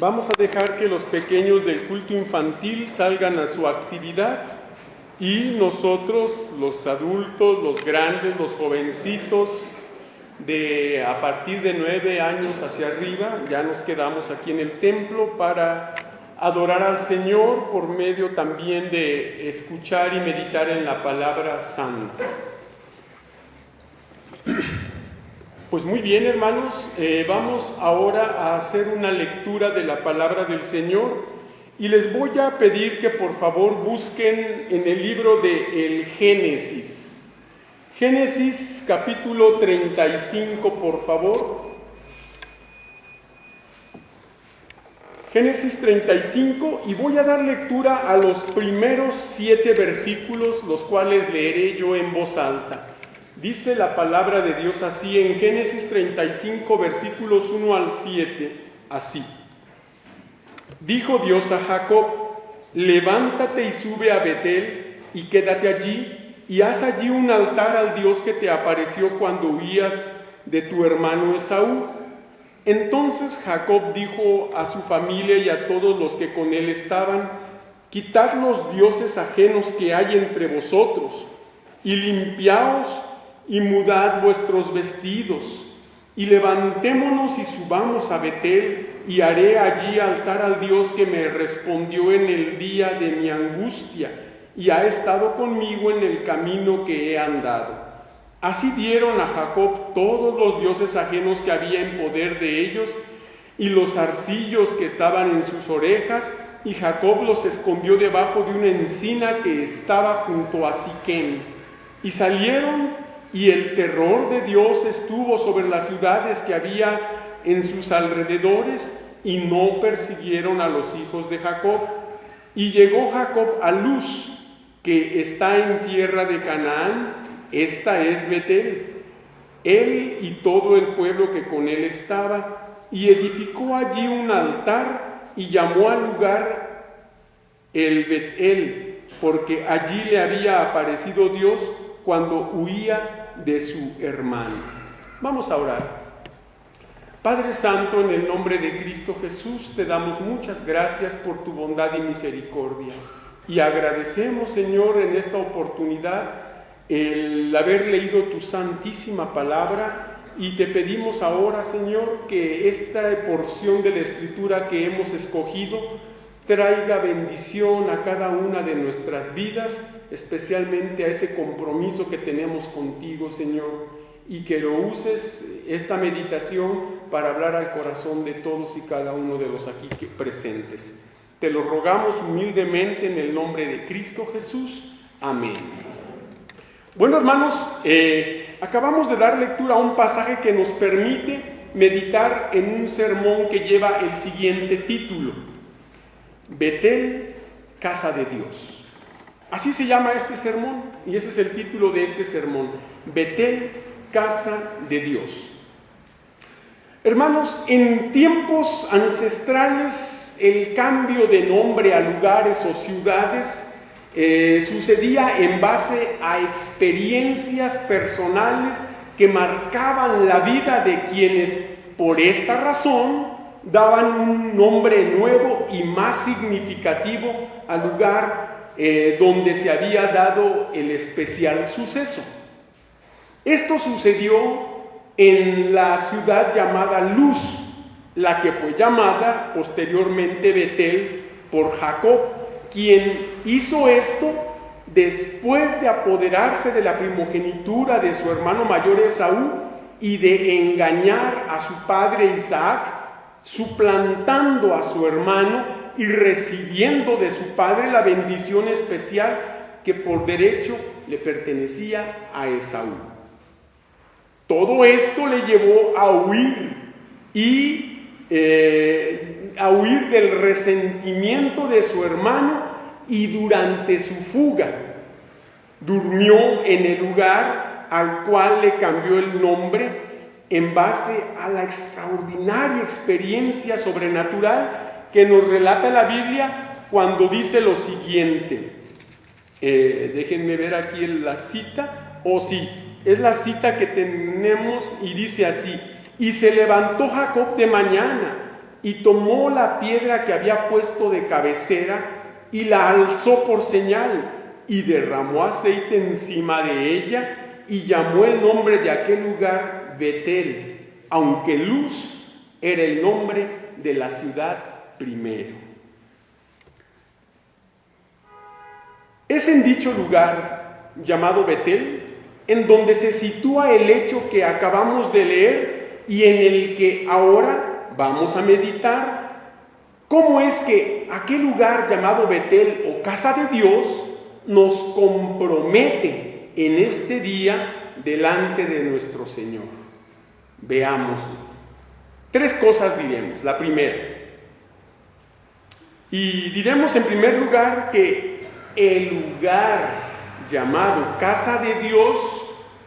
Vamos a dejar que los pequeños del culto infantil salgan a su actividad y nosotros, los adultos, los grandes, los jovencitos, a partir de 9 años hacia arriba, ya nos quedamos aquí en el templo para adorar al Señor por medio también de escuchar y meditar en la palabra santa. Pues muy bien, hermanos, vamos ahora a hacer una lectura de la palabra del Señor y les voy a pedir que por favor busquen en el libro de el Génesis. Génesis capítulo 35, por favor. Génesis 35, y voy a dar lectura a los primeros 7 versículos, los cuales leeré yo en voz alta. Dice la palabra de Dios así en Génesis 35, versículos 1 al 7, así. Dijo Dios a Jacob: levántate y sube a Betel y quédate allí, y haz allí un altar al Dios que te apareció cuando huías de tu hermano Esaú. Entonces Jacob dijo a su familia y a todos los que con él estaban: quitad los dioses ajenos que hay entre vosotros, y limpiaos y mudad vuestros vestidos, y levantémonos y subamos a Betel, y haré allí altar al Dios que me respondió en el día de mi angustia, y ha estado conmigo en el camino que he andado. Así dieron a Jacob todos los dioses ajenos que había en poder de ellos, y los zarcillos que estaban en sus orejas, y Jacob los escondió debajo de una encina que estaba junto a Siquem. Y salieron, y el terror de Dios estuvo sobre las ciudades que había en sus alrededores, y no persiguieron a los hijos de Jacob. Y llegó Jacob a Luz, que está en tierra de Canaán, esta es Betel, él y todo el pueblo que con él estaba, y edificó allí un altar, y llamó al lugar el Betel, porque allí le había aparecido Dios cuando huía de su hermano. Vamos a orar. Padre Santo, en el nombre de Cristo Jesús, te damos muchas gracias por tu bondad y misericordia. Y agradecemos, Señor, en esta oportunidad el haber leído tu santísima palabra, y te pedimos ahora, Señor, que esta porción de la Escritura que hemos escogido traiga bendición a cada una de nuestras vidas, especialmente a ese compromiso que tenemos contigo, Señor, y que lo uses esta meditación para hablar al corazón de todos y cada uno de los aquí presentes. Te lo rogamos humildemente en el nombre de Cristo Jesús. Amén. Bueno, hermanos, acabamos de dar lectura a un pasaje que nos permite meditar en un sermón que lleva el siguiente título: Betel, casa de Dios. Así se llama este sermón, y ese es el título de este sermón: Betel, casa de Dios. Hermanos, en tiempos ancestrales el cambio de nombre a lugares o ciudades sucedía en base a experiencias personales que marcaban la vida de quienes, por esta razón, daban un nombre nuevo y más significativo al lugar donde se había dado el especial suceso. Esto sucedió en la ciudad llamada Luz, la que fue llamada posteriormente Betel por Jacob, quien hizo esto después de apoderarse de la primogenitura de su hermano mayor Esaú y de engañar a su padre Isaac, suplantando a su hermano y recibiendo de su padre la bendición especial que por derecho le pertenecía a Esaú. Todo esto le llevó a huir a huir del resentimiento de su hermano, y durante su fuga durmió en el lugar al cual le cambió el nombre en base a la extraordinaria experiencia sobrenatural que nos relata la Biblia cuando dice lo siguiente. Déjenme ver aquí la cita. Sí, es la cita que tenemos, y dice así: y se levantó Jacob de mañana y tomó la piedra que había puesto de cabecera y la alzó por señal, y derramó aceite encima de ella, y llamó el nombre de aquel lugar Betel, aunque Luz era el nombre de la ciudad primero. Es en dicho lugar llamado Betel en donde se sitúa el hecho que acabamos de leer y en el que ahora vamos a meditar. ¿Cómo es que aquel lugar llamado Betel o casa de Dios nos compromete en este día delante de nuestro Señor? Veámoslo. 3 cosas diremos. La primera, y diremos en primer lugar que el lugar llamado casa de Dios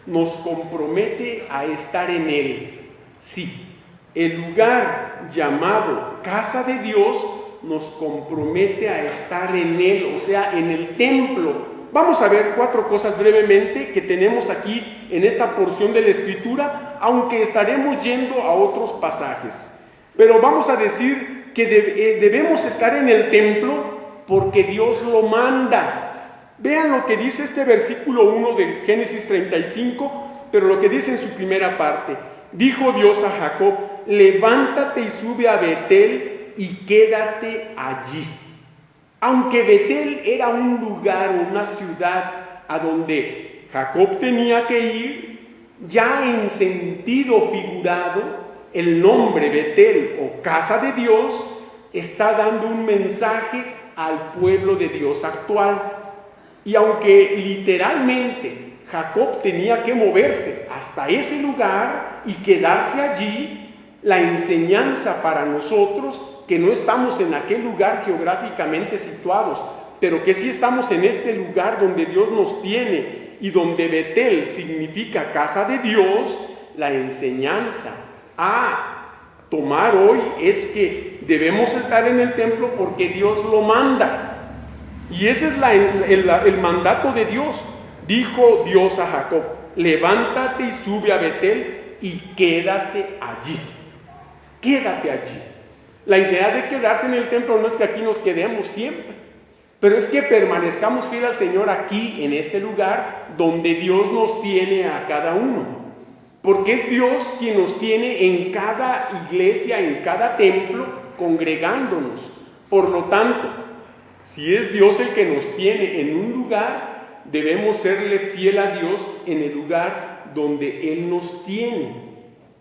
nos compromete a estar en él. Sí, el lugar llamado casa de Dios nos compromete a estar en él, o sea, en el templo. Vamos a ver 4 cosas brevemente que tenemos aquí en esta porción de la Escritura, aunque estaremos yendo a otros pasajes. Pero vamos a decir que debemos estar en el templo porque Dios lo manda. Vean lo que dice este versículo 1 de Génesis 35, pero lo que dice en su primera parte. Dijo Dios a Jacob: levántate y sube a Betel y quédate allí. Aunque Betel era un lugar o una ciudad a donde Jacob tenía que ir, ya en sentido figurado, el nombre Betel o casa de Dios está dando un mensaje al pueblo de Dios actual. Y aunque literalmente Jacob tenía que moverse hasta ese lugar y quedarse allí, la enseñanza para nosotros, que no estamos en aquel lugar geográficamente situados, pero que sí estamos en este lugar donde Dios nos tiene y donde Betel significa casa de Dios, la enseñanza a tomar hoy es que debemos estar en el templo porque Dios lo manda. Y ese es el mandato de Dios. Dijo Dios a Jacob: levántate y sube a Betel y quédate allí. Quédate allí. La idea de quedarse en el templo no es que aquí nos quedemos siempre, pero es que permanezcamos fieles al Señor aquí, en este lugar donde Dios nos tiene a cada uno. Porque es Dios quien nos tiene en cada iglesia, en cada templo, congregándonos. Por lo tanto, si es Dios el que nos tiene en un lugar, debemos serle fiel a Dios en el lugar donde Él nos tiene.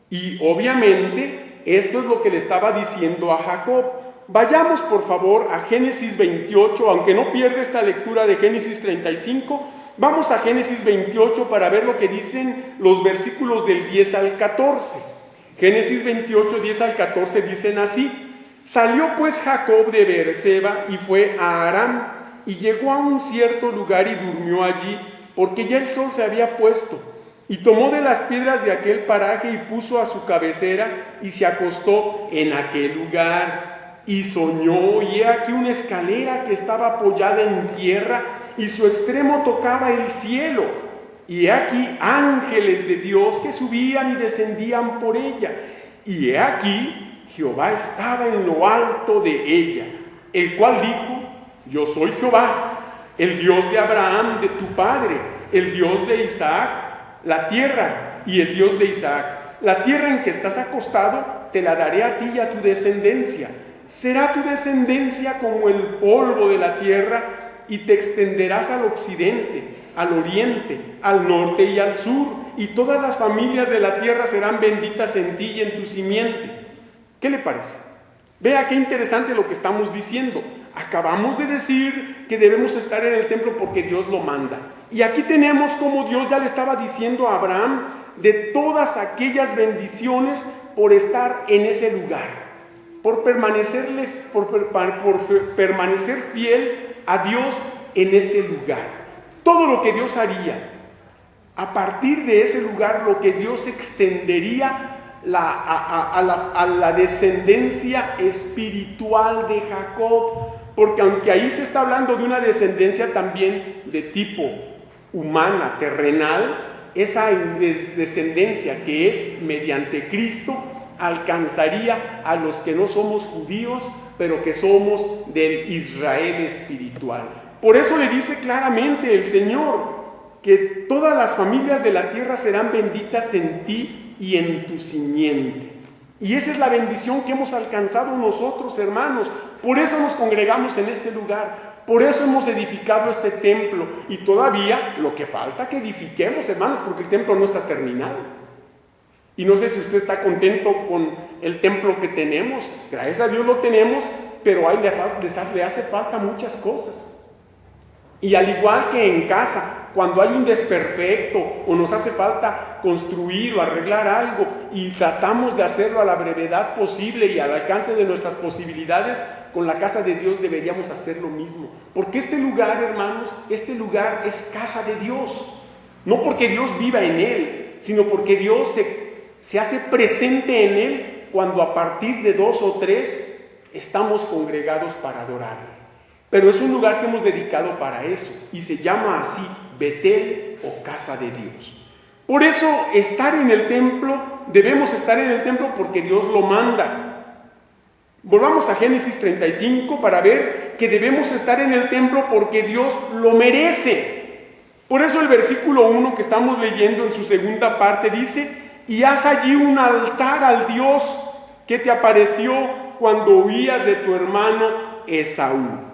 Y obviamente, esto es lo que le estaba diciendo a Jacob. Vayamos por favor a Génesis 28, aunque no pierda esta lectura de Génesis 35, vamos a Génesis 28 para ver lo que dicen los versículos del 10 al 14. Génesis 28, 10 al 14 dicen así: Salió pues Jacob de Beerseba y fue a Aram, y llegó a un cierto lugar y durmió allí, porque ya el sol se había puesto. Y tomó de las piedras de aquel paraje y puso a su cabecera, y se acostó en aquel lugar. Y soñó, y he aquí una escalera que estaba apoyada en tierra, y su extremo tocaba el cielo. Y he aquí ángeles de Dios que subían y descendían por ella. Y he aquí Jehová estaba en lo alto de ella, el cual dijo: Yo soy Jehová, el Dios de Abraham, de tu padre, el Dios de Isaac, la tierra y el Dios de Isaac. La tierra en que estás acostado te la daré a ti y a tu descendencia. Será tu descendencia como el polvo de la tierra, y te extenderás al occidente, al oriente, al norte y al sur, y todas las familias de la tierra serán benditas en ti y en tu simiente. ¿Qué le parece? Vea qué interesante lo que estamos diciendo. Acabamos de decir que debemos estar en el templo porque Dios lo manda. Y aquí tenemos como Dios ya le estaba diciendo a Abraham de todas aquellas bendiciones por estar en ese lugar, por permanecer fiel a Dios en ese lugar. Todo lo que Dios haría, a partir de ese lugar, lo que Dios extendería a la descendencia espiritual de Jacob, porque aunque ahí se está hablando de una descendencia también de tipo humana, terrenal, esa descendencia que es mediante Cristo alcanzaría a los que no somos judíos, pero que somos del Israel espiritual. Por eso le dice claramente el Señor que todas las familias de la tierra serán benditas en ti y en tu simiente. Y esa es la bendición que hemos alcanzado nosotros, hermanos. Por eso nos congregamos en este lugar. Por eso hemos edificado este templo. Y todavía lo que falta que edifiquemos, hermanos, porque el templo no está terminado. Y no sé si usted está contento con el templo que tenemos. Gracias a Dios lo tenemos, pero le hace falta muchas cosas. Y al igual que en casa, cuando hay un desperfecto o nos hace falta construir o arreglar algo y tratamos de hacerlo a la brevedad posible y al alcance de nuestras posibilidades, con la casa de Dios deberíamos hacer lo mismo. Porque este lugar, hermanos, este lugar es casa de Dios. No porque Dios viva en él, sino porque Dios se hace presente en él cuando a partir de 2 o 3 estamos congregados para adorarle. Pero es un lugar que hemos dedicado para eso y se llama así, Betel o casa de Dios. Por eso estar en el templo, debemos estar en el templo porque Dios lo manda. Volvamos a Génesis 35 para ver que debemos estar en el templo porque Dios lo merece. Por eso el versículo 1 que estamos leyendo en su segunda parte dice: y haz allí un altar al Dios que te apareció cuando huías de tu hermano Esaú.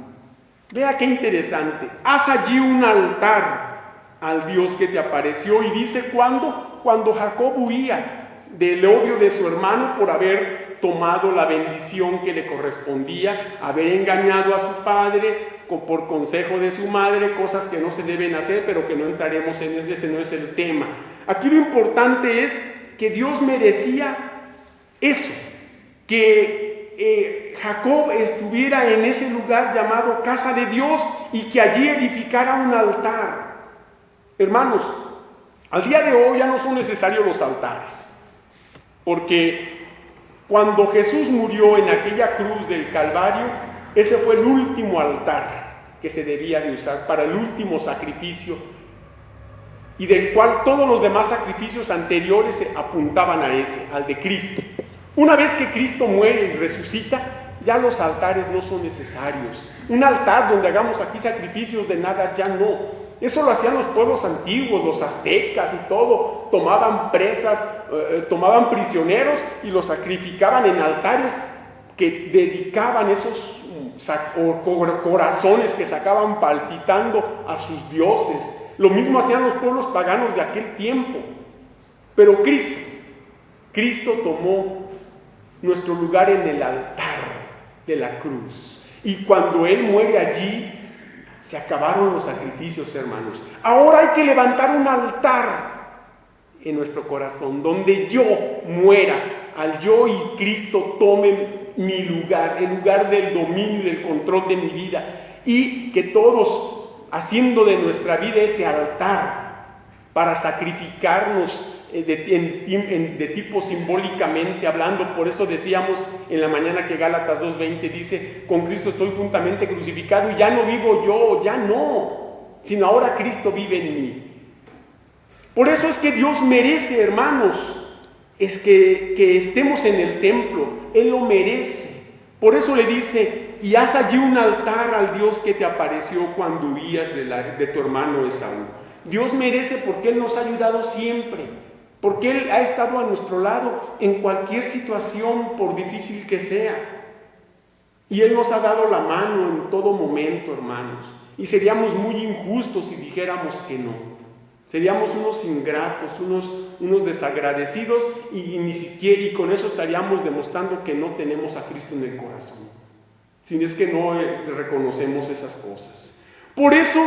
Vea qué interesante. Haz allí un altar al Dios que te apareció. Y dice, ¿cuándo? Cuando Jacob huía del odio de su hermano por haber tomado la bendición que le correspondía, haber engañado a su padre por consejo de su madre, cosas que no se deben hacer, pero que no entraremos en ese no es el tema. Aquí lo importante es que Dios merecía eso, que Jacob estuviera en ese lugar llamado casa de Dios y que allí edificara un altar. Hermanos, al día de hoy ya no son necesarios los altares, porque cuando Jesús murió en aquella cruz del Calvario, ese fue el último altar que se debía de usar para el último sacrificio, y del cual todos los demás sacrificios anteriores se apuntaban a ese, al de Cristo. Una vez que Cristo muere y resucita, ya los altares no son necesarios. Un altar donde hagamos aquí sacrificios de nada, ya no. Eso lo hacían los pueblos antiguos, los aztecas y todo. Tomaban presas, tomaban prisioneros y los sacrificaban en altares que dedicaban esos corazones que sacaban palpitando a sus dioses. Lo mismo hacían los pueblos paganos de aquel tiempo. Pero Cristo tomó nuestro lugar en el altar de la cruz. Y cuando Él muere allí, se acabaron los sacrificios, hermanos. Ahora hay que levantar un altar en nuestro corazón, donde yo muera, al yo y Cristo tomen mi lugar, el lugar del dominio y del control de mi vida. Y que todos, haciendo de nuestra vida ese altar para sacrificarnos de tipo simbólicamente hablando. Por eso decíamos en la mañana que Gálatas 2:20 dice: con Cristo estoy juntamente crucificado y ya no vivo yo, ya no, sino ahora Cristo vive en mí. Por eso es que Dios merece, hermanos, es que estemos en el templo. Él lo merece. Por eso le dice: y haz allí un altar al Dios que te apareció cuando huías de tu hermano Esaú. Dios merece porque Él nos ha ayudado siempre, porque Él ha estado a nuestro lado en cualquier situación, por difícil que sea. Y Él nos ha dado la mano en todo momento, hermanos. Y seríamos muy injustos si dijéramos que no. Seríamos unos ingratos, unos desagradecidos y con eso estaríamos demostrando que no tenemos a Cristo en el corazón. Si es que no reconocemos esas cosas. Por eso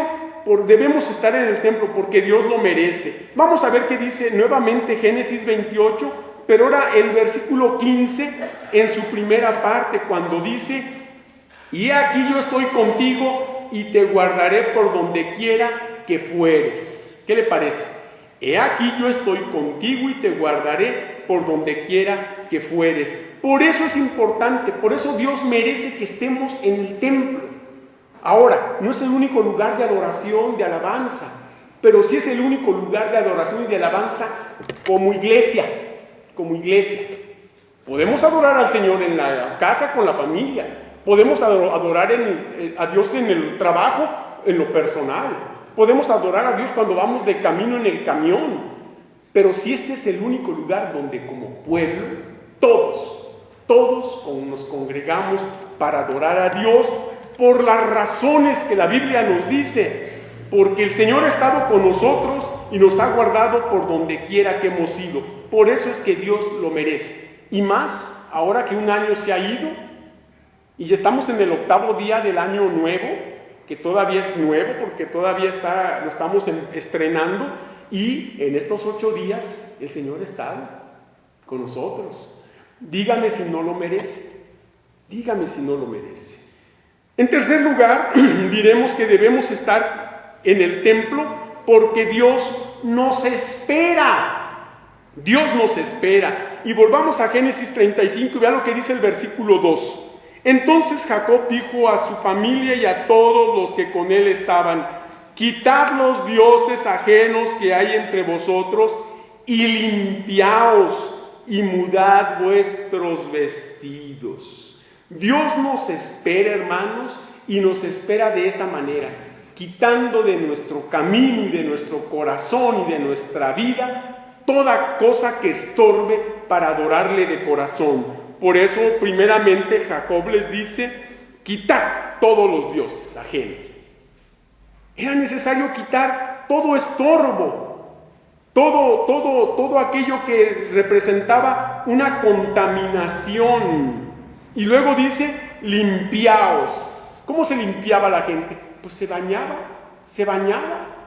debemos estar en el templo, porque Dios lo merece. Vamos a ver qué dice nuevamente Génesis 28, pero ahora el versículo 15 en su primera parte, cuando dice: y aquí yo estoy contigo y te guardaré por donde quiera que fueres. ¿Qué le parece? He aquí yo estoy contigo y te guardaré por donde quiera que fueres. Por eso es importante, por eso Dios merece que estemos en el templo. Ahora, no es el único lugar de adoración, de alabanza, pero sí es el único lugar de adoración y de alabanza como iglesia, Podemos adorar al Señor en la casa con la familia, podemos adorar a Dios en el trabajo, en lo personal, podemos adorar a Dios cuando vamos de camino en el camión, pero si este es el único lugar donde como pueblo, todos nos congregamos para adorar a Dios por las razones que la Biblia nos dice, porque el Señor ha estado con nosotros y nos ha guardado por donde quiera que hemos ido. Por eso es que Dios lo merece. Y más, ahora que un año se ha ido y ya estamos en el 8º día del año nuevo, que todavía es nuevo porque todavía lo estamos estrenando, y en estos 8 días el Señor ha estado con nosotros. Dígame si no lo merece. Dígame si no lo merece. En tercer lugar, diremos que debemos estar en el templo porque Dios nos espera. Dios nos espera. Y volvamos a Génesis 35 y vea lo que dice el versículo 2. Entonces Jacob dijo a su familia y a todos los que con él estaban: quitad los dioses ajenos que hay entre vosotros y limpiaos y mudad vuestros vestidos. Dios nos espera, hermanos, y nos espera de esa manera, quitando de nuestro camino y de nuestro corazón y de nuestra vida toda cosa que estorbe para adorarle de corazón. Por eso, primeramente, Jacob les dice: quitad todos los dioses ajenos. Era necesario quitar todo estorbo, todo aquello que representaba una contaminación. Y luego dice: limpiaos. ¿Cómo se limpiaba la gente? Pues se bañaba.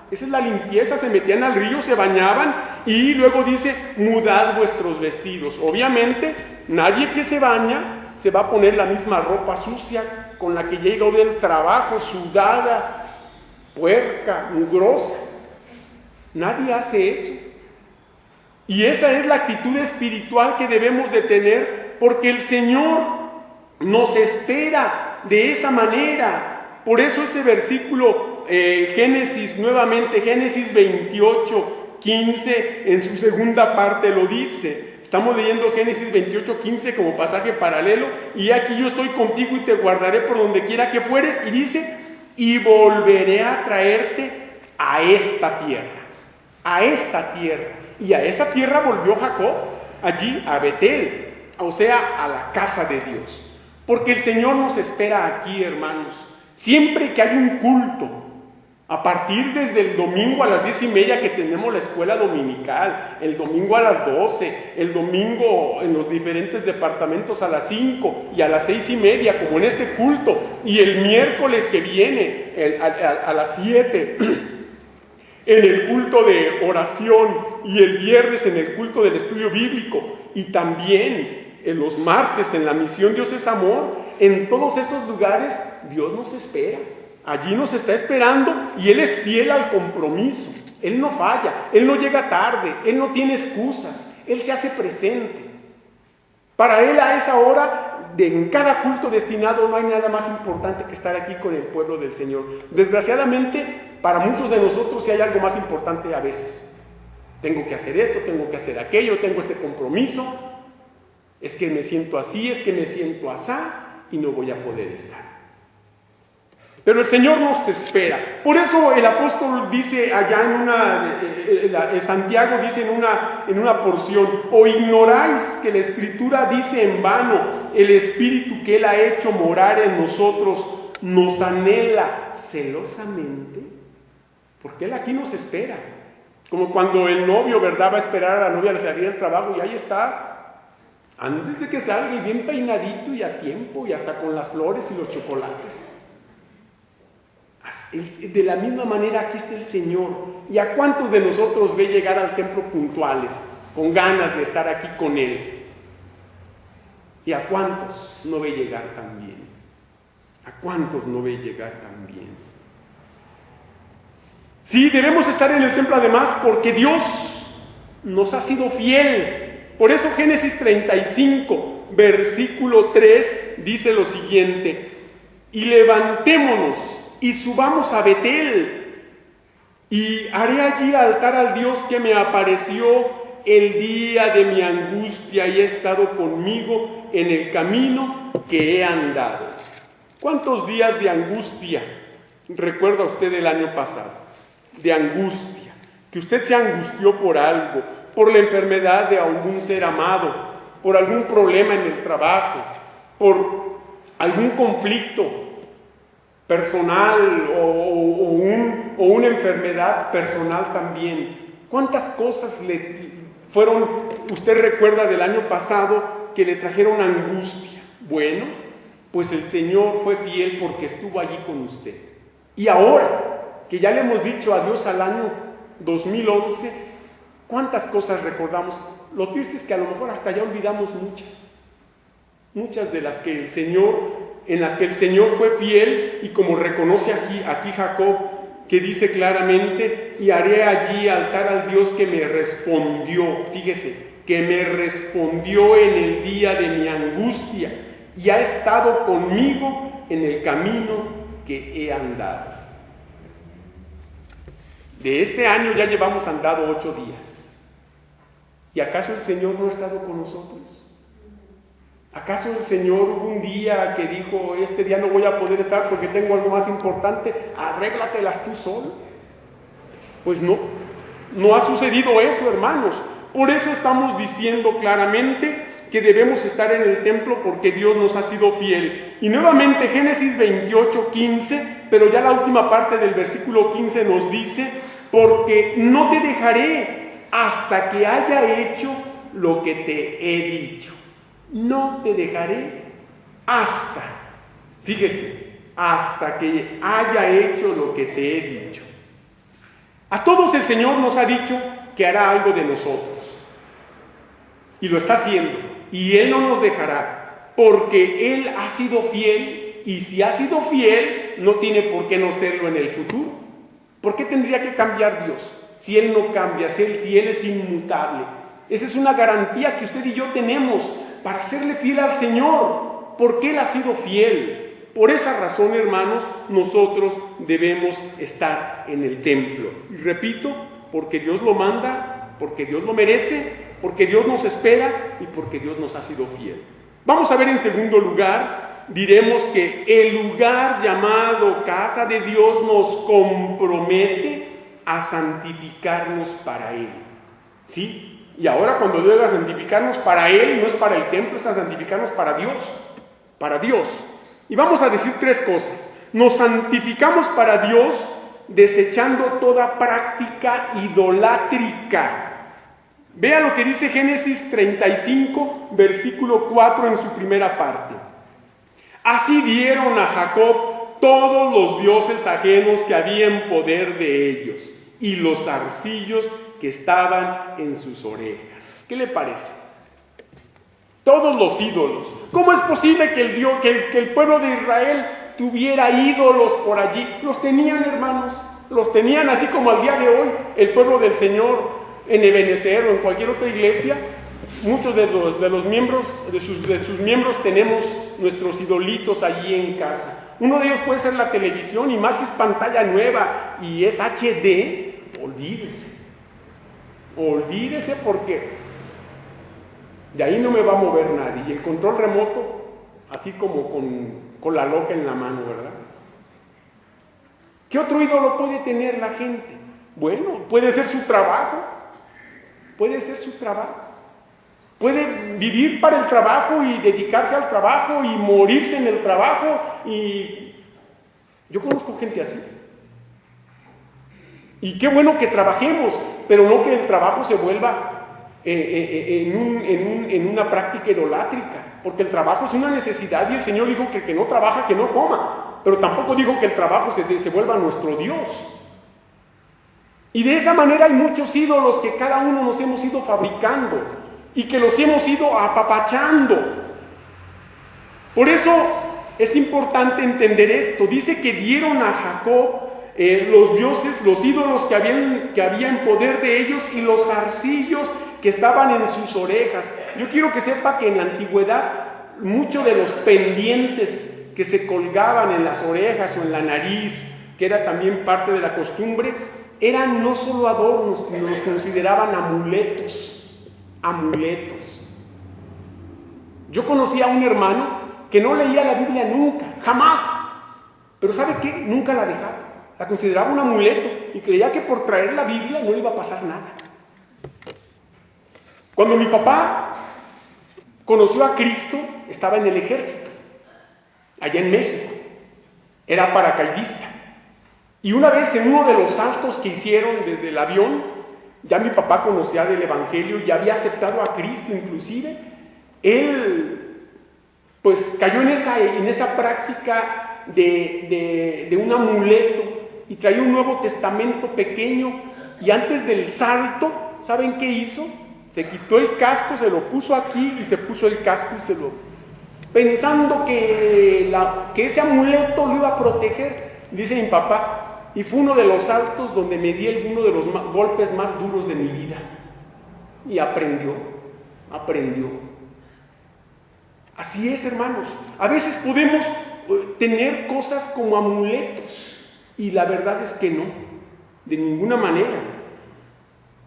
Esa es la limpieza, se metían al río, se bañaban, y luego dice: mudad vuestros vestidos. Obviamente, nadie que se baña se va a poner la misma ropa sucia con la que llegó del trabajo, sudada, puerca, mugrosa. Nadie hace eso. Y esa es la actitud espiritual que debemos de tener, porque el Señor nos espera de esa manera. Por eso ese versículo, Génesis 28, 15, en su segunda parte lo dice. Estamos leyendo Génesis 28, 15 como pasaje paralelo. Y aquí yo estoy contigo y te guardaré por donde quiera que fueres. Y dice: y volveré a traerte a esta tierra. A esta tierra. Y a esa tierra volvió Jacob, allí a Betel, o sea, a la casa de Dios. Porque el Señor nos espera aquí, hermanos. Siempre que hay un culto, a partir desde el domingo a las 10:30 que tenemos la escuela dominical, el domingo a las 12, el domingo en los diferentes departamentos a las 5 y a las 6:30, como en este culto, y el miércoles que viene a las 7, en el culto de oración, y el viernes en el culto del estudio bíblico, y también en los martes en la misión Dios es Amor. En todos esos lugares Dios nos espera. Allí nos está esperando, y Él es fiel al compromiso. Él no falla, Él no llega tarde, Él no tiene excusas, Él se hace presente. Para Él a esa hora, en cada culto destinado, no hay nada más importante que estar aquí con el pueblo del Señor. Desgraciadamente, para muchos de nosotros sí hay algo más importante a veces. Tengo que hacer esto, tengo que hacer aquello, tengo este compromiso. Es que me siento así, es que me siento asá, y no voy a poder estar. Pero el Señor nos espera. Por eso el apóstol dice allá Santiago dice en una porción: ¿o ignoráis que la Escritura dice en vano, el Espíritu que Él ha hecho morar en nosotros nos anhela celosamente? Porque Él aquí nos espera. Como cuando el novio, ¿verdad?, va a esperar a la novia al salir del trabajo, y ahí está, antes de que salga, y bien peinadito y a tiempo, y hasta con las flores y los chocolates. De la misma manera aquí está el Señor. ¿Y a cuántos de nosotros ve llegar al templo puntuales, con ganas de estar aquí con Él? ¿Y a cuántos no ve llegar también? ¿A cuántos no ve llegar también? Sí, debemos estar en el templo además porque Dios nos ha sido fiel. Por eso Génesis 35, versículo 3 dice lo siguiente: y levantémonos y subamos a Betel, y haré allí altar al Dios que me apareció el día de mi angustia y ha estado conmigo en el camino que he andado. ¿Cuántos días de angustia recuerda usted el año pasado? De angustia, que usted se angustió por algo, por la enfermedad de algún ser amado, por algún problema en el trabajo, por algún conflicto personal o una enfermedad personal también. ¿Cuántas cosas usted recuerda del año pasado que le trajeron angustia? Bueno, pues el Señor fue fiel porque estuvo allí con usted. Y ahora, que ya le hemos dicho adiós al año 2011, ¿cuántas cosas recordamos? Lo triste es que a lo mejor hasta ya olvidamos muchas de las que en las que el Señor fue fiel, y como reconoce aquí Jacob, que dice claramente: y haré allí altar al Dios que me respondió. Fíjese, que me respondió en el día de mi angustia y ha estado conmigo en el camino que he andado. De este año ya llevamos andado 8 días. ¿Y acaso el Señor no ha estado con nosotros? ¿Acaso el Señor hubo un día que dijo: este día no voy a poder estar porque tengo algo más importante, arréglatelas tú solo? Pues no ha sucedido eso, hermanos. Por eso estamos diciendo claramente que debemos estar en el templo, porque Dios nos ha sido fiel. Y nuevamente Génesis 28, 15, pero ya la última parte del versículo 15 nos dice: porque no te dejaré hasta que haya hecho lo que te he dicho. No te dejaré hasta, fíjese, hasta que haya hecho lo que te he dicho. A todos el Señor nos ha dicho que hará algo de nosotros, y lo está haciendo, y Él no nos dejará, porque Él ha sido fiel, y si ha sido fiel, no tiene por qué no serlo en el futuro. ¿Por qué tendría que cambiar Dios? Si Él no cambia, si Él es inmutable. Esa es una garantía que usted y yo tenemos para serle fiel al Señor, porque Él ha sido fiel. Por esa razón, hermanos, nosotros debemos estar en el templo. Y repito, porque Dios lo manda, porque Dios lo merece, porque Dios nos espera y porque Dios nos ha sido fiel. Vamos a ver en segundo lugar, diremos que el lugar llamado casa de Dios nos compromete a santificarnos para Él. ¿Sí? Y ahora cuando Dios diga santificarnos para Él, no es para el templo, es a santificarnos para Dios. Para Dios. Y vamos a decir 3 cosas. Nos santificamos para Dios desechando toda práctica idolátrica. Vea lo que dice Génesis 35, versículo 4 en su primera parte. Así dieron a Jacob todos los dioses ajenos que había en poder de ellos, y los zarcillos que estaban en sus orejas. ¿Qué le parece? Todos los ídolos. ¿Cómo es posible que el pueblo de Israel tuviera ídolos por allí? Los tenían, hermanos. Los tenían, así como al día de hoy el pueblo del Señor en Ebenezer o en cualquier otra iglesia. Muchos de los miembros, de sus miembros, tenemos nuestros idolitos allí en casa. Uno de ellos puede ser la televisión, y más si es pantalla nueva y es HD. Olvídese, porque de ahí no me va a mover nadie. Y el control remoto, así como con la loca en la mano, ¿verdad? ¿Qué otro ídolo puede tener la gente? Bueno, puede ser su trabajo. Puede vivir para el trabajo y dedicarse al trabajo y morirse en el trabajo. Y yo conozco gente así. Y qué bueno que trabajemos, pero no que el trabajo se vuelva en una práctica idolátrica, porque el trabajo es una necesidad, y el Señor dijo que el que no trabaja, que no coma, pero tampoco dijo que el trabajo se vuelva nuestro Dios. Y de esa manera hay muchos ídolos que cada uno nos hemos ido fabricando y que los hemos ido apapachando. Por eso es importante entender esto. Dice que dieron a Jacob los dioses, los ídolos que había en poder de ellos, y los zarcillos que estaban en sus orejas. Yo quiero que sepa que en la antigüedad muchos de los pendientes que se colgaban en las orejas o en la nariz, que era también parte de la costumbre, eran no solo adornos, sino los consideraban amuletos. amuletos. Yo conocí a un hermano que no leía la Biblia nunca, jamás. Pero ¿sabe qué? Nunca la dejaba. La consideraba un amuleto y creía que por traer la Biblia no le iba a pasar nada. Cuando mi papá conoció a Cristo, estaba en el ejército, allá en México. Era paracaidista. Y una vez en uno de los saltos que hicieron desde el avión, ya mi papá conocía del Evangelio, ya había aceptado a Cristo inclusive. Él pues cayó en esa práctica de un amuleto y traía un Nuevo Testamento pequeño, y antes del salto, ¿saben qué hizo? Se quitó el casco, se lo puso aquí y se puso el casco y pensando que ese amuleto lo iba a proteger. Dice mi papá, y fue uno de los saltos donde me di uno de los golpes más duros de mi vida. Y aprendió. Así es, hermanos. A veces podemos tener cosas como amuletos, y la verdad es que no, de ninguna manera.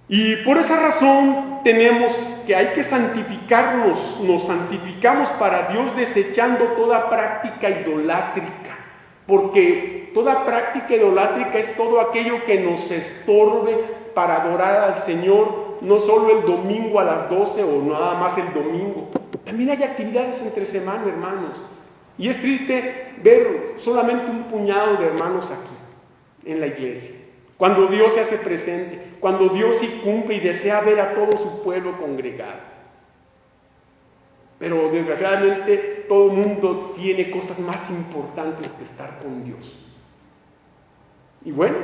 Y por esa razón hay que santificarnos. Nos santificamos para Dios desechando toda práctica idolátrica, porque toda práctica idolátrica es todo aquello que nos estorbe para adorar al Señor, no solo el domingo a las 12 o nada más el domingo. También hay actividades entre semana, hermanos. Y es triste ver solamente un puñado de hermanos aquí, en la iglesia. Cuando Dios se hace presente, cuando Dios sí cumple y desea ver a todo su pueblo congregado. Pero desgraciadamente todo el mundo tiene cosas más importantes que estar con Dios. Y bueno,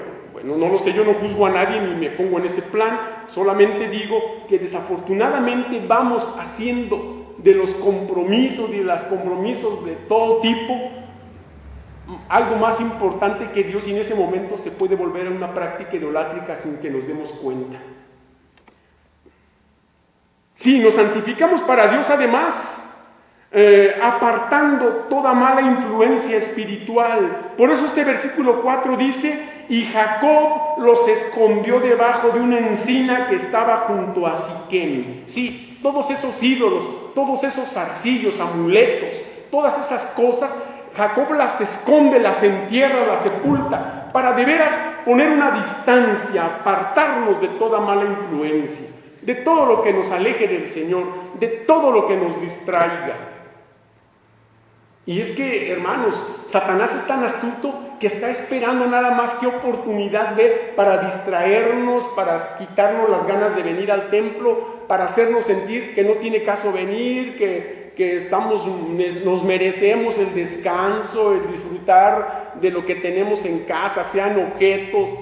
no lo sé, yo no juzgo a nadie ni me pongo en ese plan, solamente digo que desafortunadamente vamos haciendo de los compromisos de todo tipo algo más importante que Dios, y en ese momento se puede volver a una práctica idolátrica sin que nos demos cuenta. Sí, nos santificamos para Dios además, apartando toda mala influencia espiritual. Por eso este versículo 4 dice: y Jacob los escondió debajo de una encina que estaba junto a Siquem. Sí, todos esos ídolos, todos esos zarcillos, amuletos, todas esas cosas, Jacob las esconde, las entierra, las sepulta, para de veras poner una distancia, apartarnos de toda mala influencia, de todo lo que nos aleje del Señor, de todo lo que nos distraiga. Y es que, hermanos, Satanás es tan astuto que está esperando nada más que oportunidad ver para distraernos, para quitarnos las ganas de venir al templo, para hacernos sentir que no tiene caso venir, que nos merecemos el descanso, el disfrutar de lo que tenemos en casa, sean objetos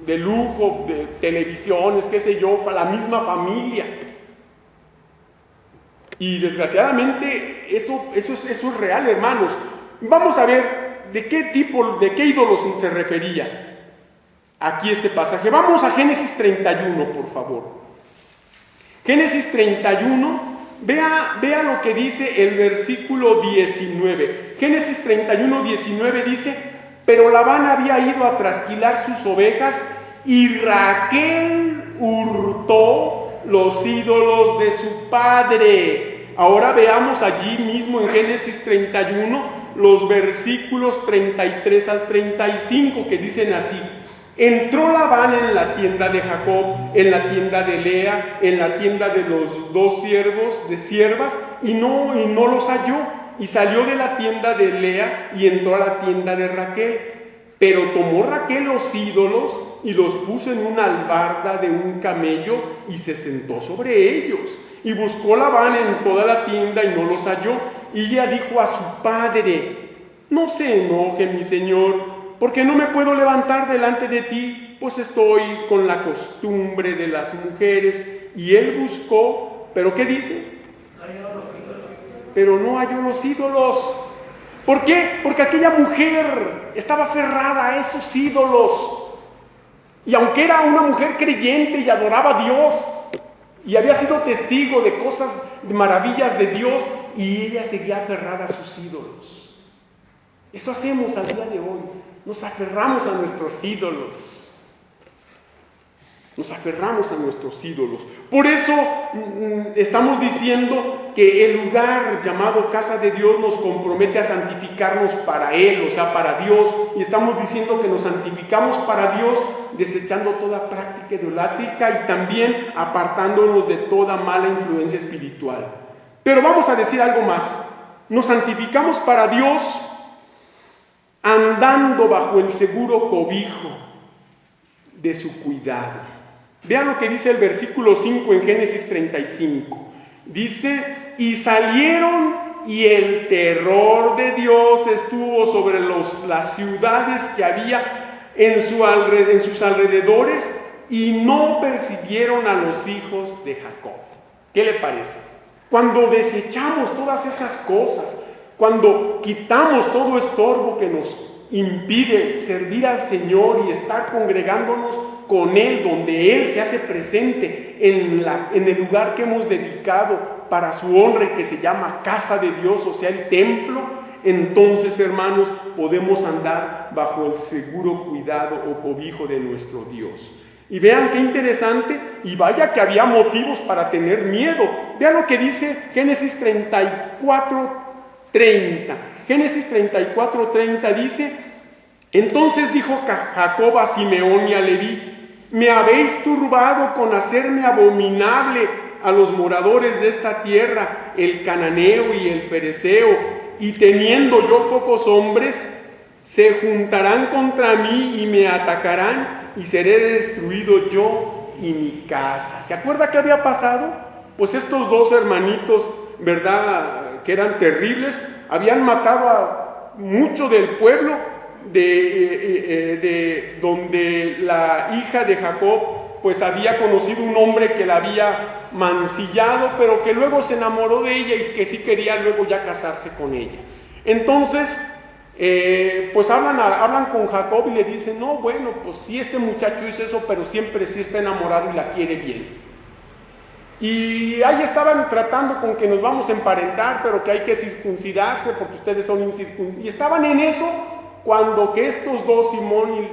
de lujo, de televisiones, qué sé yo, la misma familia. Y desgraciadamente eso es real, hermanos. Vamos a ver de qué ídolos se refería aquí este pasaje. Vamos a Génesis 31, por favor. Génesis 31, vea lo que dice el versículo 19. Génesis 31, 19 dice: pero Labán había ido a trasquilar sus ovejas, y Raquel hurtó los ídolos de su padre. Ahora veamos allí mismo en Génesis 31 los versículos 33 al 35, que dicen así: entró Labán en la tienda de Jacob, en la tienda de Lea, en la tienda de los dos siervas, y no los halló. Y salió de la tienda de Lea y entró a la tienda de Raquel. Pero tomó Raquel los ídolos y los puso en una albarda de un camello y se sentó sobre ellos. Y buscó Labán en toda la tienda y no los halló. Y ella dijo a su padre: no se enoje mi señor, porque no me puedo levantar delante de ti, pues estoy con la costumbre de las mujeres. Y él buscó, ¿pero qué dice? Pero no halló los ídolos. ¿Por qué? Porque aquella mujer estaba aferrada a esos ídolos. Y aunque era una mujer creyente y adoraba a Dios, y había sido testigo de cosas, de maravillas de Dios, y ella seguía aferrada a sus ídolos. Eso hacemos al día de hoy. Nos aferramos a nuestros ídolos. Nos aferramos a nuestros ídolos. Por eso estamos diciendo que el lugar llamado casa de Dios nos compromete a santificarnos para Él, o sea, para Dios. Y estamos diciendo que nos santificamos para Dios desechando toda práctica idolátrica y también apartándonos de toda mala influencia espiritual. Pero vamos a decir algo más. Nos santificamos para Dios andando bajo el seguro cobijo de su cuidado. Vean lo que dice el versículo 5 en Génesis 35. Dice, y salieron y el terror de Dios estuvo sobre las ciudades que había en sus alrededores y no persiguieron a los hijos de Jacob. ¿Qué le parece? Cuando desechamos todas esas cosas, cuando quitamos todo estorbo que nos impide servir al Señor y estar congregándonos con Él, donde Él se hace presente en el lugar que hemos dedicado para su honra y que se llama casa de Dios, o sea, el templo, entonces, hermanos, podemos andar bajo el seguro cuidado o cobijo de nuestro Dios. Y vean qué interesante, y vaya que había motivos para tener miedo. Vean lo que dice Génesis 34:30. Génesis 34:30 dice, entonces dijo Jacob a Simeón y a Leví, me habéis turbado con hacerme abominable a los moradores de esta tierra, el cananeo y el fereceo, y teniendo yo pocos hombres, se juntarán contra mí y me atacarán, y seré destruido yo y mi casa. ¿Se acuerda qué había pasado? Pues estos dos hermanitos, ¿verdad?, que eran terribles, habían matado a mucho del pueblo de donde la hija de Jacob pues había conocido un hombre que la había mancillado, pero que luego se enamoró de ella y que sí quería luego ya casarse con ella. Entonces pues hablan con Jacob y le dicen, no, bueno, pues sí, este muchacho hizo eso, pero siempre sí está enamorado y la quiere bien. Y ahí estaban tratando con que nos vamos a emparentar, pero que hay que circuncidarse porque ustedes son incircuncisos. Y estaban en eso cuando que estos dos, Simeón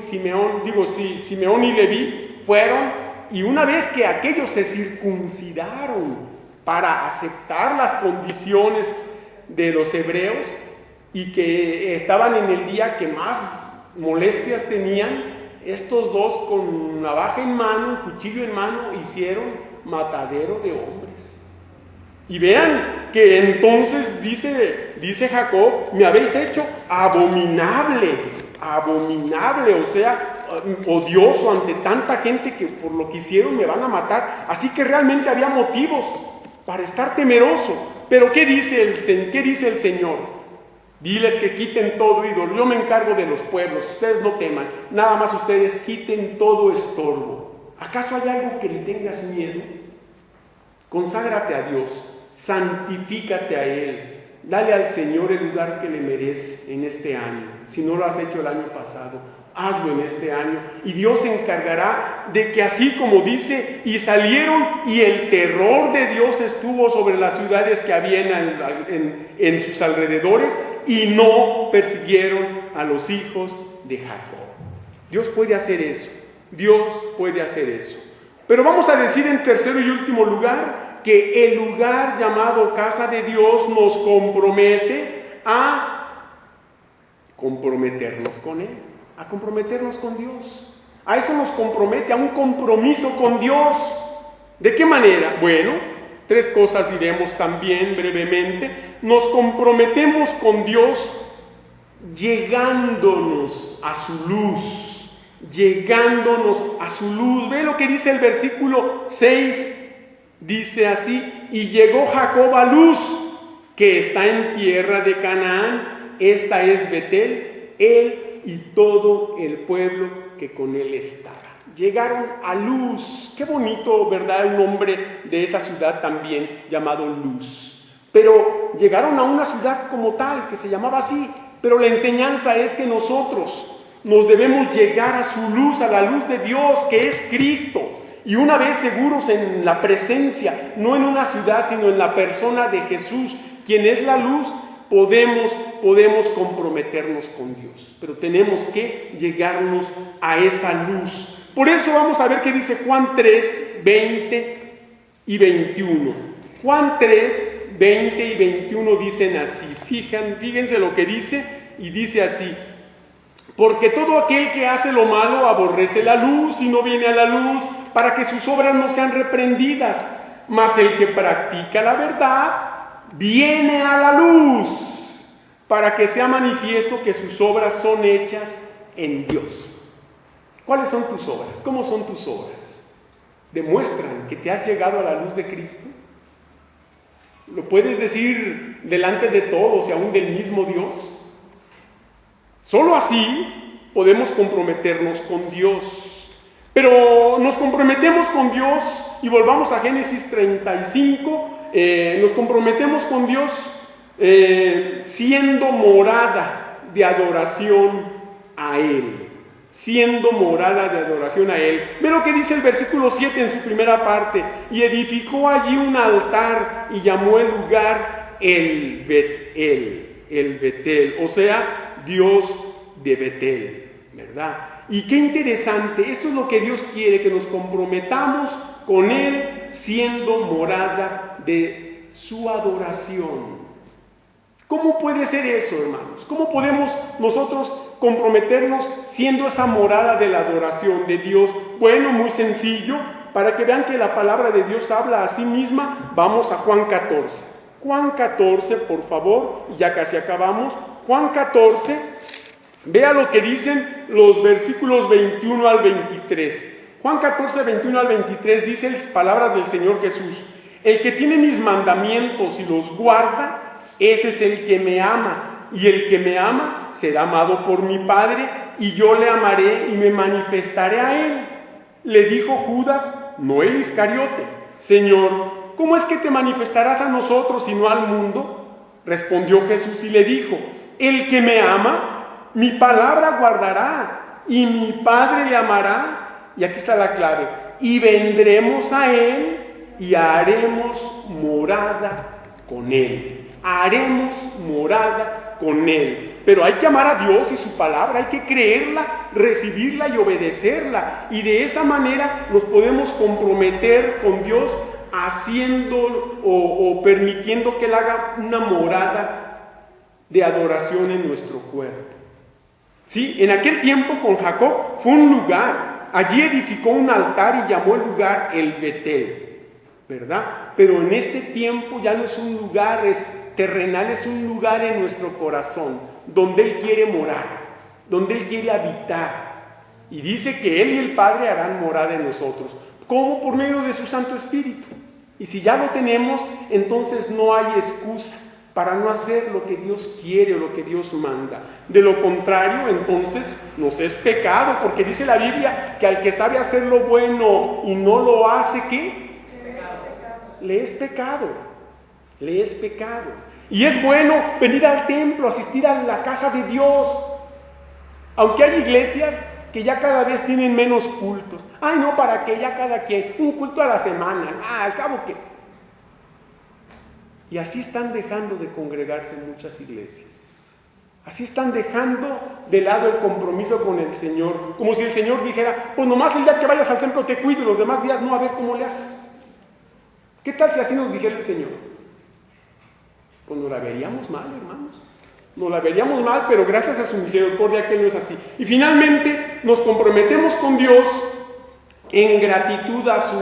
y Leví, fueron, y una vez que aquellos se circuncidaron para aceptar las condiciones de los hebreos y que estaban en el día que más molestias tenían, estos dos con navaja en mano, cuchillo en mano, hicieron matadero de hombres. Y vean que entonces dice Jacob, me habéis hecho abominable, o sea, odioso ante tanta gente que por lo que hicieron me van a matar. Así que realmente había motivos para estar temeroso. Pero ¿qué dice el Señor? Diles que quiten todo ídolo, yo me encargo de los pueblos, ustedes no teman, nada más ustedes quiten todo estorbo. ¿Acaso hay algo que le tengas miedo? Conságrate a Dios, santifícate a Él, dale al Señor el lugar que le merece en este año. Si no lo has hecho el año pasado, hazlo en este año y Dios se encargará de que así como dice, y salieron y el terror de Dios estuvo sobre las ciudades que había en sus alrededores y no persiguieron a los hijos de Jacob. Dios puede hacer eso, Dios puede hacer eso. Pero vamos a decir en tercero y último lugar que el lugar llamado casa de Dios nos compromete a comprometernos con Él, a comprometernos con Dios. A eso nos compromete, a un compromiso con Dios. ¿De qué manera? Bueno, tres cosas diremos también brevemente. Nos comprometemos con Dios llegándonos a su luz. Llegándonos a su luz. Ve lo que dice el versículo 6. Dice así, y llegó Jacob a Luz, que está en tierra de Canaán, esta es Betel, él y todo el pueblo que con él estaba. Llegaron a Luz. Qué bonito, ¿verdad? El nombre de esa ciudad también, llamado Luz. Pero llegaron a una ciudad como tal, que se llamaba así, pero la enseñanza es que nosotros nos debemos llegar a su luz, a la luz de Dios, que es Cristo. Y una vez seguros en la presencia, no en una ciudad, sino en la persona de Jesús, quien es la luz, podemos comprometernos con Dios. Pero tenemos que llegarnos a esa luz. Por eso vamos a ver qué dice Juan 3, 20 y 21. Juan 3, 20 y 21 dicen así. Fíjense lo que dice, y dice así: porque todo aquel que hace lo malo aborrece la luz y no viene a la luz para que sus obras no sean reprendidas. Mas el que practica la verdad viene a la luz para que sea manifiesto que sus obras son hechas en Dios. ¿Cuáles son tus obras? ¿Cómo son tus obras? ¿Demuestran que te has llegado a la luz de Cristo? ¿Lo puedes decir delante de todos y aún del mismo Dios? Solo así podemos comprometernos con Dios. Pero nos comprometemos con Dios, y volvamos a Génesis 35, nos comprometemos con Dios siendo morada de adoración a Él. Siendo morada de adoración a Él. Ve lo que dice el versículo 7 en su primera parte: y edificó allí un altar y llamó el lugar el Betel, o sea, Dios de Betel, ¿verdad? Y qué interesante, esto es lo que Dios quiere, que nos comprometamos con Él siendo morada de su adoración. ¿Cómo puede ser eso, hermanos? ¿Cómo podemos nosotros comprometernos siendo esa morada de la adoración de Dios? Bueno, muy sencillo, para que vean que la palabra de Dios habla a sí misma, vamos a Juan 14. Juan 14, por favor, ya casi acabamos. Juan 14, vea lo que dicen los versículos 21 al 23. Juan 14, 21 al 23 dice las palabras del Señor Jesús: el que tiene mis mandamientos y los guarda, ese es el que me ama, y el que me ama será amado por mi Padre, y yo le amaré y me manifestaré a él. Le dijo Judas, no el Iscariote: Señor, ¿cómo es que te manifestarás a nosotros y no al mundo? Respondió Jesús y le dijo: el que me ama, mi palabra guardará, y mi Padre le amará. Y aquí está la clave: y vendremos a él y haremos morada con él. Haremos morada con Él. Pero hay que amar a Dios y su palabra, hay que creerla, recibirla y obedecerla. Y de esa manera nos podemos comprometer con Dios haciendo o permitiendo que Él haga una morada de adoración en nuestro cuerpo. Sí, en aquel tiempo con Jacob fue un lugar. Allí edificó un altar y llamó el lugar el Betel, ¿verdad? Pero en este tiempo ya no es un lugar terrenal, es un lugar en nuestro corazón, donde Él quiere morar, donde Él quiere habitar. Y dice que Él y el Padre harán morada en nosotros. ¿Cómo? Por medio de su Santo Espíritu. Y si ya lo tenemos, entonces no hay excusa para no hacer lo que Dios quiere o lo que Dios manda. De lo contrario, entonces nos es pecado, porque dice la Biblia que al que sabe hacer lo bueno y no lo hace, ¿qué? Le es pecado. Le es pecado. Y es bueno venir al templo, asistir a la casa de Dios. Aunque hay iglesias que ya cada vez tienen menos cultos. Ay, no, ¿para qué? Ya cada quien, un culto a la semana. Al cabo que... Y así están dejando de congregarse muchas iglesias. Así están dejando de lado el compromiso con el Señor. Como si el Señor dijera, pues nomás el día que vayas al templo te cuido y los demás días no, a ver cómo le haces. ¿Qué tal si así nos dijera el Señor? Pues nos la veríamos mal, hermanos. Nos la veríamos mal, pero gracias a su misericordia que no es así. Y finalmente nos comprometemos con Dios en gratitud a su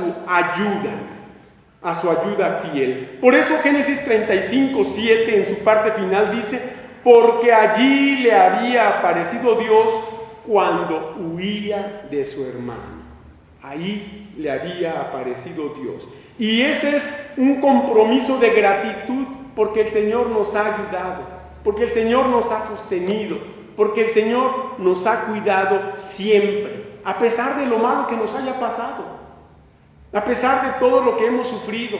ayuda fiel. Por eso Génesis 35, 7 en su parte final dice: porque allí le había aparecido Dios cuando huía de su hermano. Ahí le había aparecido Dios. Y ese es un compromiso de gratitud, porque el Señor nos ha ayudado, porque el Señor nos ha sostenido, porque el Señor nos ha cuidado siempre, a pesar de lo malo que nos haya pasado, a pesar de todo lo que hemos sufrido.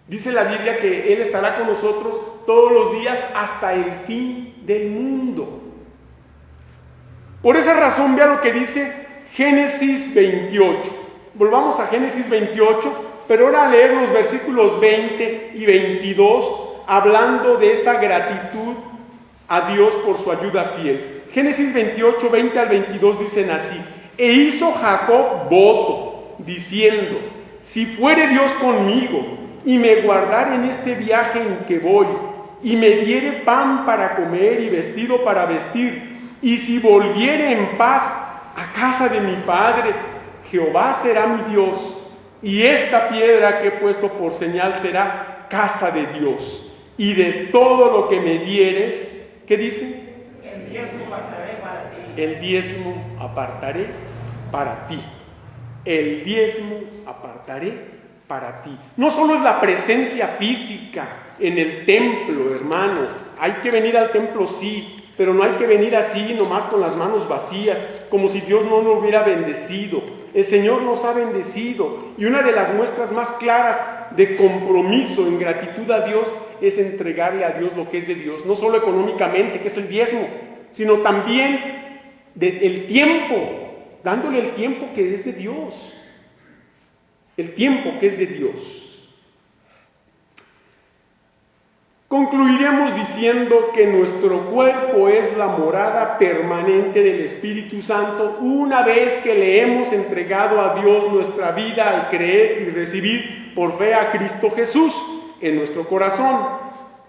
Dice la Biblia que Él estará con nosotros todos los días hasta el fin del mundo. Por esa razón, vea lo que dice Génesis 28. Volvamos a Génesis 28, pero ahora a leer los versículos 20 y 22, hablando de esta gratitud a Dios por su ayuda fiel. Génesis 28, 20 al 22 dicen así: E hizo Jacob voto, diciendo: si fuere Dios conmigo, y me guardare en este viaje en que voy, y me diere pan para comer y vestido para vestir, y si volviere en paz a casa de mi padre, Jehová será mi Dios, y esta piedra que he puesto por señal será casa de Dios. Y de todo lo que me dieres, ¿qué dice? El diezmo apartaré para ti. El diezmo apartaré para ti. El diezmo apartaré para ti. No solo es la presencia física en el templo, hermano. Hay que venir al templo, sí, pero no hay que venir así, nomás con las manos vacías, como si Dios no nos hubiera bendecido. El Señor nos ha bendecido, y una de las muestras más claras de compromiso en gratitud a Dios es entregarle a Dios lo que es de Dios, no solo económicamente, que es el diezmo, sino también el tiempo, dándole el tiempo que es de Dios. El tiempo que es de Dios. Concluiremos diciendo que nuestro cuerpo es la morada permanente del Espíritu Santo una vez que le hemos entregado a Dios nuestra vida al creer y recibir por fe a Cristo Jesús en nuestro corazón.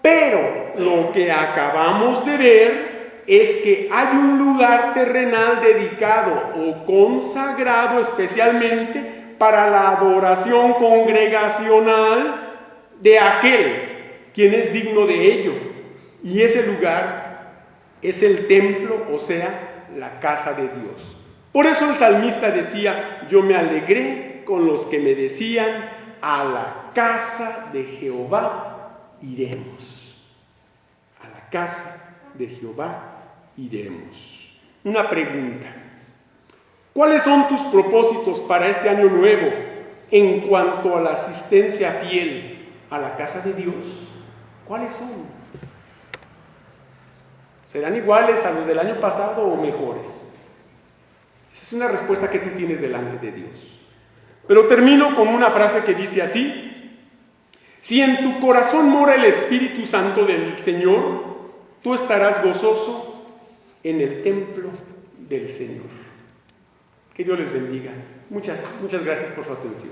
Pero lo que acabamos de ver es que hay un lugar terrenal dedicado o consagrado especialmente para la adoración congregacional de aquel quien es digno de ello. Y ese lugar es el templo, o sea, la casa de Dios. Por eso el salmista decía: yo me alegré con los que me decían, a la casa de Jehová iremos. A la casa de Jehová iremos. Una pregunta: ¿cuáles son tus propósitos para este año nuevo en cuanto a la asistencia fiel a la casa de Dios? ¿Cuáles son? ¿Serán iguales a los del año pasado o mejores? Esa es una respuesta que tú tienes delante de Dios. Pero termino con una frase que dice así: si en tu corazón mora el Espíritu Santo del Señor, tú estarás gozoso en el templo del Señor. Que Dios les bendiga. Muchas gracias por su atención.